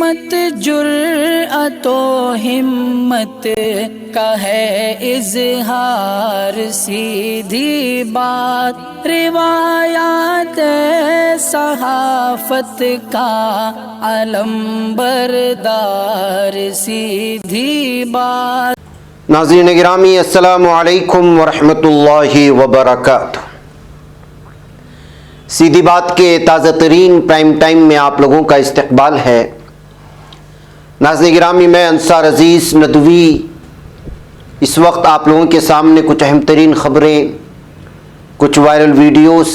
سمت جرأت و ہمت کا ہے اظہار، سیدھی بات روایات صحافت کا علم بردار، سیدھی بات۔ ناظرین گرامی السلام علیکم ورحمۃ اللہ وبرکاتہ۔ سیدھی بات کے تازہ ترین پرائم ٹائم میں آپ لوگوں کا استقبال ہے۔ ناظرین گرامی، میں انصار عزیز ندوی اس وقت آپ لوگوں کے سامنے کچھ اہم ترین خبریں، کچھ وائرل ویڈیوز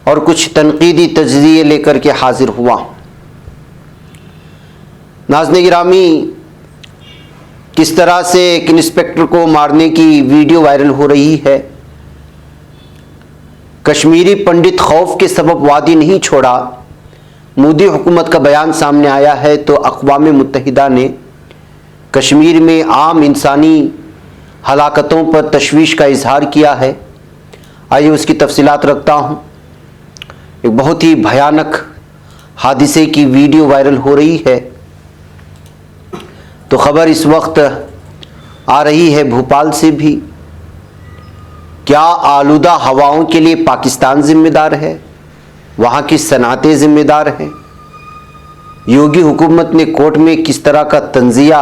اور کچھ تنقیدی تجزیے لے کر کے حاضر ہوا۔ ناظرین گرامی، کس طرح سے ایک انسپکٹر کو مارنے کی ویڈیو وائرل ہو رہی ہے۔ کشمیری پنڈت خوف کے سبب وادی نہیں چھوڑا، مودی حکومت کا بیان سامنے آیا ہے تو اقوام متحدہ نے کشمیر میں عام انسانی ہلاکتوں پر تشویش کا اظہار کیا ہے۔ آئیے اس کی تفصیلات رکھتا ہوں۔ ایک بہت ہی بھیانک حادثے کی ویڈیو وائرل ہو رہی ہے، تو خبر اس وقت آ رہی ہے بھوپال سے بھی۔ کیا آلودہ ہواؤں کے لیے پاکستان ذمہ دار ہے؟ وہاں کی صنعتیں ذمہ دار ہیں؟ یوگی حکومت نے کورٹ میں کس طرح کا تنزیہ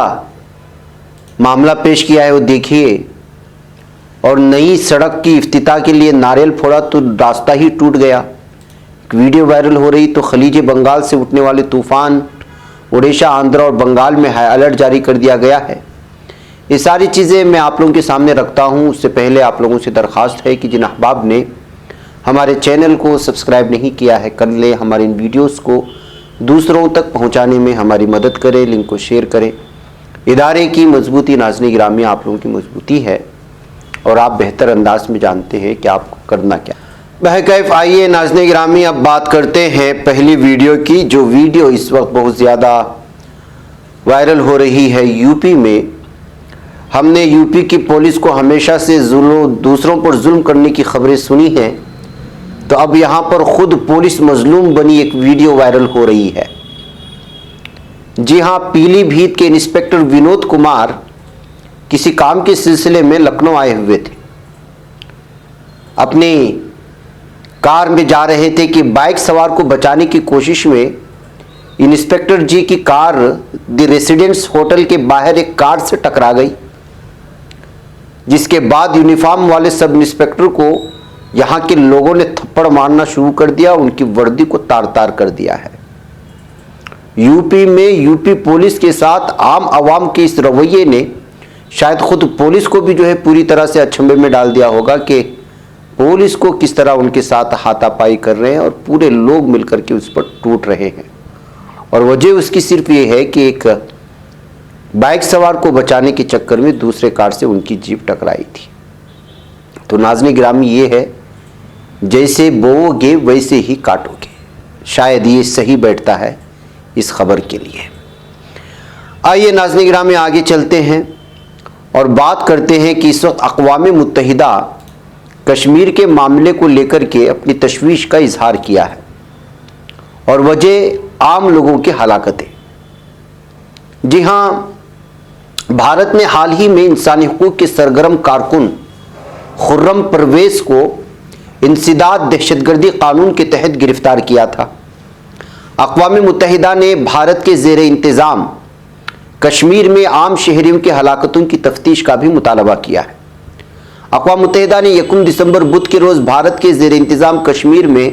معاملہ پیش کیا ہے وہ دیکھیے، اور نئی سڑک کی افتتاح کے لیے ناریل پھوڑا تو راستہ ہی ٹوٹ گیا۔ ویڈیو وائرل ہو رہی تو خلیج بنگال سے اٹھنے والے طوفان اڑیسہ، آندھرا اور بنگال میں ہائی الرٹ جاری کر دیا گیا ہے۔ یہ ساری چیزیں میں آپ لوگوں کے سامنے رکھتا ہوں۔ اس سے پہلے آپ لوگوں سے درخواست ہے کہ جن احباب نے ہمارے چینل کو سبسکرائب نہیں کیا ہے کر لیں، ہماری ان ویڈیوز کو دوسروں تک پہنچانے میں ہماری مدد کریں، لنک کو شیئر کریں۔ ادارے کی مضبوطی ناظرین گرامی آپ لوگوں کی مضبوطی ہے، اور آپ بہتر انداز میں جانتے ہیں کہ آپ کو کرنا کیا۔ بہرکیف آئیے ناظرین گرامی اب بات کرتے ہیں پہلی ویڈیو کی، جو ویڈیو اس وقت بہت زیادہ وائرل ہو رہی ہے یو پی میں۔ ہم نے یو پی کی پولیس کو ہمیشہ سے دوسروں پر ظلم کرنے کی خبریں سنی ہیں، تو اب یہاں پر خود پولیس مظلوم بنی ایک ویڈیو وائرل ہو رہی ہے۔ جی ہاں، پیلی بھیت کے انسپکٹر ونود کمار کسی کام کے سلسلے میں لکھنؤ آئے ہوئے تھے۔ اپنی کار میں جا رہے تھے کہ بائک سوار کو بچانے کی کوشش میں انسپکٹر جی کی کار دی ریسیڈنس ہوٹل کے باہر ایک کار سے ٹکرا گئی، جس کے بعد یونیفارم والے سب انسپکٹر کو یہاں کے لوگوں نے تھپڑ مارنا شروع کر دیا، ان کی وردی کو تار تار کر دیا ہے۔ یو پی میں یو پی پولیس کے ساتھ عام عوام کے اس رویے نے شاید خود پولیس کو بھی پوری طرح سے اچنبھے میں ڈال دیا ہوگا کہ پولیس کو کس طرح ان کے ساتھ ہاتھا پائی کر رہے ہیں، اور پورے لوگ مل کر کے اس پر ٹوٹ رہے ہیں۔ اور وجہ اس کی صرف یہ ہے کہ ایک بائک سوار کو بچانے کے چکر میں دوسرے کار سے ان کی جیپ ٹکرائی تھی۔ تو ناظرین گرامی، یہ ہے جیسے بوؤ گے ویسے ہی کاٹو گے، شاید یہ صحیح بیٹھتا ہے اس خبر کے لیے۔ آئیے ناظرین گرامی آگے چلتے ہیں اور بات کرتے ہیں کہ اس وقت اقوام متحدہ کشمیر کے معاملے کو لے کر کے اپنی تشویش کا اظہار کیا ہے، اور وجہ عام لوگوں کی ہلاکتیں۔ جی ہاں، بھارت نے حال ہی میں انسانی حقوق کے سرگرم کارکن خرم پرویز کو انسداد دہشت گردی قانون کے تحت گرفتار کیا تھا۔ اقوام متحدہ نے بھارت کے زیر انتظام کشمیر میں عام شہریوں کی ہلاکتوں کی تفتیش کا بھی مطالبہ کیا ہے۔ اقوام متحدہ نے 1 دسمبر بدھ کے روز بھارت کے زیر انتظام کشمیر میں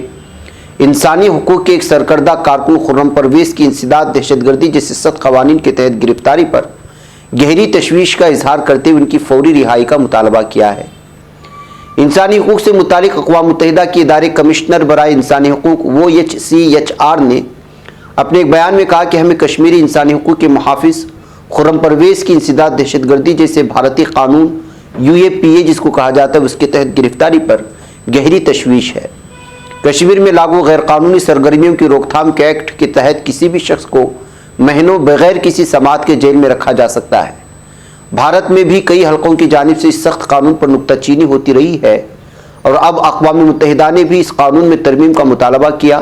انسانی حقوق کے ایک سرکردہ کارکن خرم پرویز کی انسداد دہشت گردی جیسے سخت قوانین کے تحت گرفتاری پر گہری تشویش کا اظہار کرتے ہوئے ان کی فوری رہائی کا مطالبہ کیا ہے۔ انسانی حقوق سے متعلق اقوام متحدہ کے ادارے کمشنر برائے انسانی حقوق OHCHR نے اپنے ایک بیان میں کہا کہ ہمیں کشمیری انسانی حقوق کے محافظ خرم پرویز کی انسداد دہشت گردی جیسے بھارتی قانون UAPA جس کو کہا جاتا ہے اس کے تحت گرفتاری پر گہری تشویش ہے۔ کشمیر میں لاگو غیر قانونی سرگرمیوں کی روک تھام کے ایکٹ کے تحت کسی بھی شخص کو مہینوں بغیر کسی سماعت کے جیل میں رکھا جا سکتا ہے۔ بھارت میں بھی کئی حلقوں کی جانب سے اس سخت قانون پر نکتہ چینی ہوتی رہی ہے، اور اب اقوام متحدہ نے بھی اس قانون میں ترمیم کا مطالبہ کیا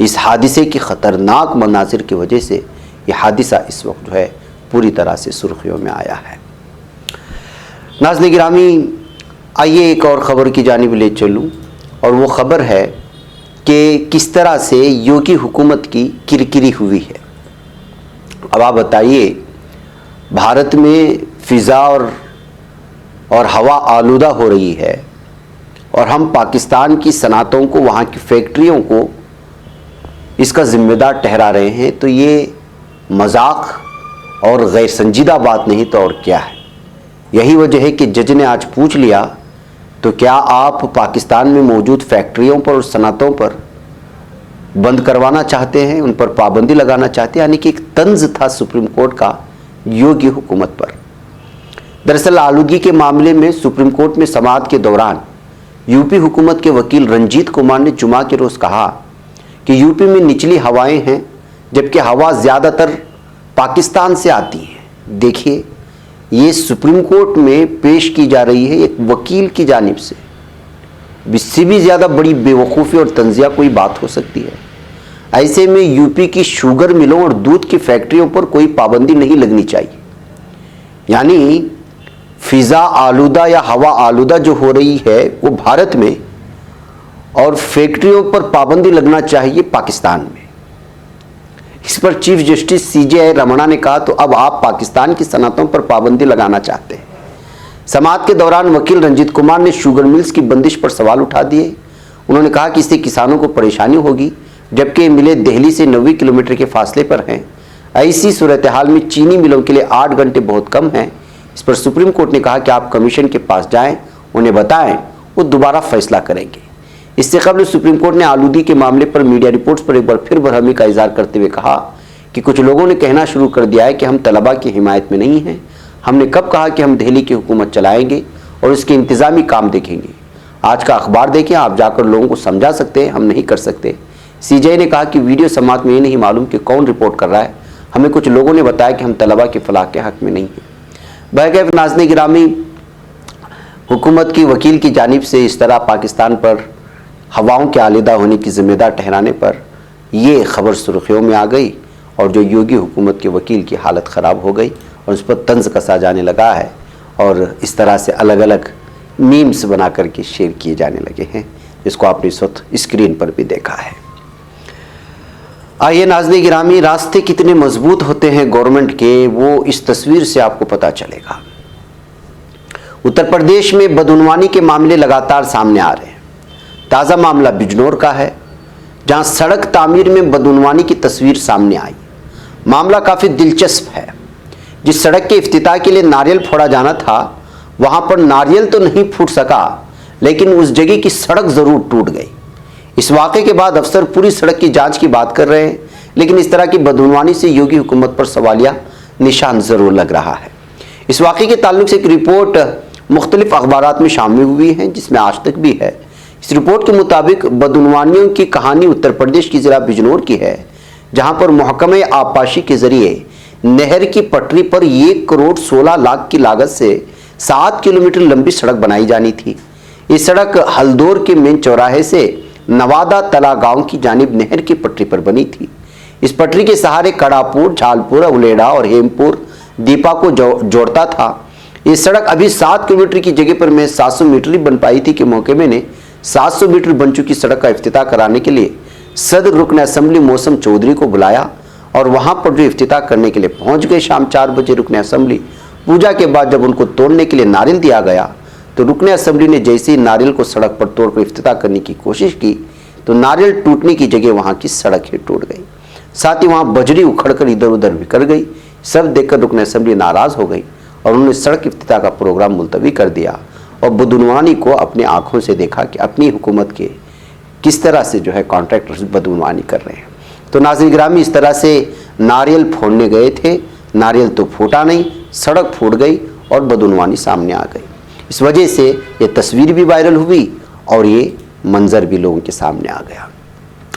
اس حادثے کی خطرناک مناظر کی وجہ سے یہ حادثہ اس وقت جو ہے پوری طرح سے سرخیوں میں آیا ہے۔ ناظرین گرامی، آئیے ایک اور خبر کی جانب لے چلوں، اور وہ خبر ہے کہ کس طرح سے یوگی حکومت کی کرکری ہوئی ہے۔ اب آپ بتائیے، بھارت میں فضا اور ہوا آلودہ ہو رہی ہے، اور ہم پاکستان کی صنعتوں کو، وہاں کی فیکٹریوں کو اس کا ذمہ دار ٹھہرا رہے ہیں، تو یہ مذاق اور غیر سنجیدہ بات نہیں تو اور کیا ہے۔ یہی وجہ ہے کہ جج نے آج پوچھ لیا، تو کیا آپ پاکستان میں موجود فیکٹریوں پر اور صنعتوں پر بند کروانا چاہتے ہیں، ان پر پابندی لگانا چاہتے ہیں؟ یعنی کہ ایک طنز تھا سپریم کورٹ کا یوگی حکومت پر۔ دراصل آلودگی کے معاملے میں سپریم کورٹ میں سماعت کے دوران یو پی حکومت کے وکیل رنجیت کمار نے جمعہ کے روز کہا کہ یو پی میں نچلی ہوائیں ہیں، جبکہ ہوا زیادہ تر پاکستان سے آتی ہیں۔ دیکھیے، یہ سپریم کورٹ میں پیش کی جا رہی ہے ایک وکیل کی جانب سے۔ اس سے بھی زیادہ بڑی بے وقوفی اور تنزیہ کوئی بات ہو سکتی ہے؟ ایسے میں یو پی کی شوگر ملوں اور دودھ کی فیکٹریوں پر کوئی پابندی نہیں لگنی چاہیے۔ یعنی فضا آلودہ یا ہوا آلودہ جو ہو رہی ہے وہ بھارت میں، اور فیکٹریوں پر پابندی لگنا چاہیے پاکستان میں۔ اس پر چیف جسٹس CJ رمنا نے کہا، تو اب آپ پاکستان کی صنعتوں پر پابندی لگانا چاہتے ہیں۔ سماعت کے دوران وکیل رنجیت کمار نے شوگر ملز کی بندش پر سوال اٹھا دیے۔ انہوں نے کہا کہ اس سے کسانوں کو پریشانی ہوگی، جبکہ یہ ملیں دہلی سے 90 کلومیٹر کے فاصلے پر ہیں۔ ایسی صورتحال میں چینی ملوں کے لیے 8 گھنٹے بہت کم ہیں۔ اس پر سپریم کورٹ نے کہا کہ آپ کمیشن کے پاس جائیں، انہیں بتائیں، وہ دوبارہ فیصلہ کریں گے۔ اس سے قبل سپریم کورٹ نے آلودگی کے معاملے پر میڈیا رپورٹس پر ایک بار پھر برہمی کا اظہار کرتے ہوئے کہا کہ کچھ لوگوں نے کہنا شروع کر دیا ہے کہ ہم طلباء کی حمایت میں نہیں ہیں۔ ہم نے کب کہا کہ ہم دہلی کی حکومت چلائیں گے اور اس کے انتظامی کام دیکھیں گے؟ آج کا اخبار دیکھیں، آپ جا کر لوگوں کو سمجھا سکتے ہیں، ہم نہیں کر سکتے۔ CJ نے کہا کہ ویڈیو سماعت میں یہ نہیں معلوم کہ کون رپورٹ کر رہا ہے، ہمیں کچھ لوگوں نے بتایا کہ ہم طلباء کی فلاح کے حق میں نہیں ہیں۔ بہرکیف ناظرین گرامی، حکومت کی وکیل کی جانب سے اس طرح پاکستان پر ہواؤں کے آلودہ ہونے کی ذمہ دار ٹھہرانے پر یہ خبر سرخیوں میں آ گئی، اور جو یوگی حکومت کے وکیل کی حالت خراب ہو گئی اور اس پر طنز کسا جانے لگا ہے، اور اس طرح سے الگ الگ میمز بنا کر کے شیئر کیے جانے لگے ہیں، جس کو آپ نے اس وقت اسکرین پر بھی دیکھا ہے۔ آئیے ناظرین گرامی، راستے کتنے مضبوط ہوتے ہیں گورنمنٹ کے، وہ اس تصویر سے آپ کو پتہ چلے گا۔ اتر پردیش میں بدعنوانی کے معاملے لگاتار سامنے آ رہے ہیں۔ تازہ معاملہ بجنور کا ہے، جہاں سڑک تعمیر میں بدعنوانی کی تصویر سامنے آئی۔ معاملہ کافی دلچسپ ہے۔ جس سڑک کے افتتاح کے لیے ناریل پھوڑا جانا تھا، وہاں پر ناریل تو نہیں پھوٹ سکا، لیکن اس جگہ کی سڑک ضرور ٹوٹ گئی۔ اس واقعے کے بعد افسر پوری سڑک کی جانچ کی بات کر رہے ہیں، لیکن اس طرح کی بدعنوانی سے یوگی حکومت پر سوالیہ نشان ضرور لگ رہا ہے۔ اس واقعے کے تعلق سے ایک رپورٹ مختلف اخبارات میں شامل ہوئی ہے، جس میں آج تک بھی ہے۔ اس رپورٹ کے مطابق بدعنوانیوں کی کہانی اتر پردیش کی ضلع بجنور کی ہے، جہاں پر محکمہ آبپاشی کے ذریعے نہر کی پٹری پر 1 کروڑ 16 لاکھ کی لاگت سے 7 کلومیٹر لمبی سڑک بنائی جانی تھی۔ یہ سڑک ہلدور کے مین چوراہے سے نوادہ تلا گاؤں کی جانب نہر کی پٹری پر بنی تھی۔ اس پٹری کے سہارے کڑاپور، جھالپور، اولیڈا اور ہیمپور دیپا کو جوڑتا تھا۔ یہ سڑک ابھی 7 کلومیٹر کی جگہ پر میں 700 میٹر ہی بن پائی تھی کہ محکمے نے 700 میٹر بن چکی سڑک کا افتتاح کرانے کے لیے صدر رکن اسمبلی موسم چودھری کو بلایا، اور وہاں پر جو افتتاح کرنے کے لیے پہنچ گئے شام 4 بجے رکن اسمبلی۔ پوجا کے بعد جب ان کو توڑنے کے لیے ناریل دیا گیا، تو رکن اسمبلی نے جیسے ہی ناریل کو سڑک پر توڑ کر افتتاح کرنے کی کوشش کی، تو ناریل ٹوٹنے کی جگہ وہاں کی سڑک ہی ٹوٹ گئی، ساتھ ہی وہاں بجری اکھڑ کر ادھر ادھر بکھر گئی۔ سب دیکھ کر رکن اسمبلی ناراض ہو گئی، اور انہوں نے سڑک افتتاح کا پروگرام ملتوی کر دیا، اور بدعنوانی کو اپنے آنکھوں سے دیکھا کہ اپنی حکومت کے کس طرح سے جو ہے کانٹریکٹرز بدعنوانی کر رہے ہیں۔ تو ناظرین گرامی، اس طرح سے ناریل پھوڑنے گئے تھے، ناریل تو پھوٹا نہیں، سڑک پھوٹ گئی اور بدعنوانی سامنے آ گئی۔ اس وجہ سے یہ تصویر بھی وائرل ہوئی اور یہ منظر بھی لوگوں کے سامنے آ گیا۔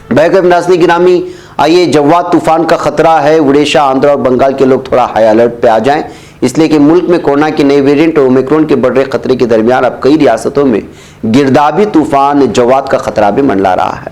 بہرکیف ناظرین گرامی، آئیے جواد طوفان کا خطرہ ہے، اڑیسہ، آندھرا اور بنگال کے لوگ تھوڑا ہائی الرٹ پہ آ جائیں، اس لیے کہ ملک میں کورونا کے نئے ویرینٹ اور اومیکرون کے بڑھ رہے خطرے کے درمیان اب کئی ریاستوں میں گردابی طوفان جواد کا خطرہ بھی منڈلا رہا ہے۔